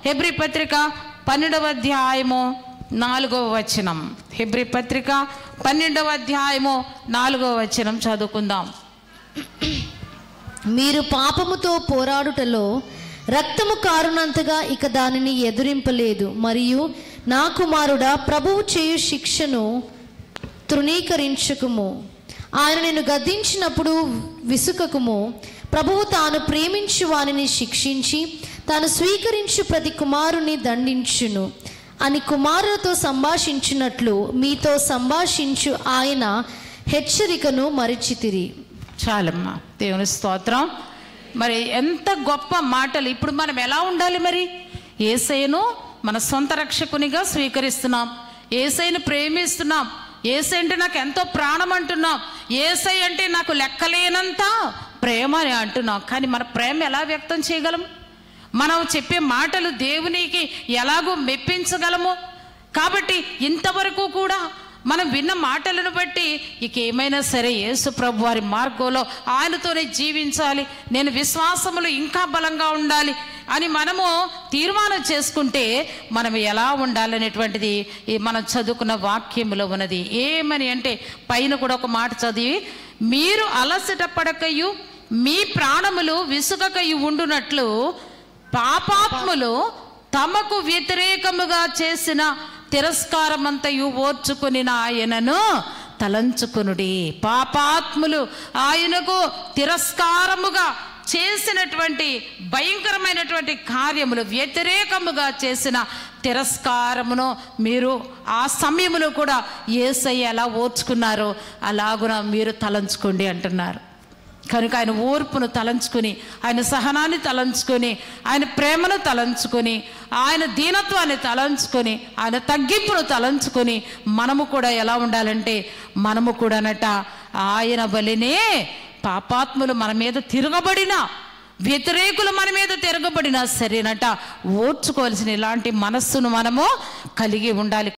Hebrew పత్రిక 12వ అధ్యాయము 4వ వచనం. హెబ్రీ పత్రిక 12వ అధ్యాయము 4వ వచనం చదువుకుందాం. మీరు పాపముతో పోరాడుటలో రక్తము కారునంతగా ఇక దానిని ఎదురింపలేదు. మరియు నా కుమారుడా, ప్రభువు చేయు శిక్షను తృణీకరించుకుము. ఆయన నిన్ను గద్దించినప్పుడు విసుకకుము. ప్రభువు తాను ప్రేమించు వానిని శిక్షించి తాను స్వీకరించు ప్రతి కుమారుని దండించును అని కుమారులతో సంభాషించినట్లు మీతో సంభాషించు ఆయన హెచ్చరికను మరిచితిరి. చాలమ్మా, దేవుని స్తోత్రం. మరి ఎంత గొప్ప మాటలు. ఇప్పుడు మనం ఎలా ఉండాలి? మరి యేసయ్యను మన సొంత రక్షకునిగా స్వీకరిస్తున్నాం, యేసయ్యను ప్రేమిస్తున్నాం, యేసయ్య అంటే నాకు ఎంతో ప్రాణం అంటున్నాం, యేసయ్య అంటే నాకు లెక్కలేనంత ప్రేమ అని అంటున్నాం. కానీ మన ప్రేమ ఎలా వ్యక్తం చేయగలం? మనం చెప్పే మాటలు దేవునికి ఎలాగో మెప్పించగలము? కాబట్టి ఇంతవరకు కూడా మనం విన్న మాటలను బట్టి ఇక ఏమైనా సరే యేసు ప్రభు వారి మార్గంలో ఆయనతోనే జీవించాలి, నేను విశ్వాసములు ఇంకా బలంగా ఉండాలి అని మనము తీర్మానం చేసుకుంటే మనం ఎలా ఉండాలనేటువంటిది మనం చదువుకున్న వాక్యములో ఉన్నది. ఏమని అంటే పైన కూడా ఒక మాట చదివి, మీరు అలసట పడకయు మీ ప్రాణములు విసుగకయు ఉండునట్లు పాపాత్ములు తమకు వ్యతిరేకముగా చేసిన తిరస్కారమంతయు ఓర్చుకుని ఆయనను తలంచుకునుడి. పాపాత్ములు ఆయనకు తిరస్కారముగా చేసినటువంటి భయంకరమైనటువంటి కార్యములు, వ్యతిరేకముగా చేసిన తిరస్కారమును మీరు ఆ సమయంలో కూడా యేసయ్య ఎలా ఓర్చుకున్నారో అలాగున మీరు తలంచుకోండి అంటున్నారు. కనుక ఆయన ఓర్పును తలంచుకొని, ఆయన సహనాన్ని తలంచుకొని, ఆయన ప్రేమను తలంచుకొని, ఆయన దీనత్వాన్ని తలంచుకొని, ఆయన తగ్గింపును తలంచుకొని మనము కూడా ఎలా ఉండాలంటే మనము కూడానట ఆయన వలెనే పాపాత్ములు మన మీద తిరగబడినా, వ్యతిరేకులు మన మీద తిరగబడినా సరేనట ఓర్చుకోవాల్సిన ఇలాంటి మనస్సును మనము కలిగి ఉండాలి.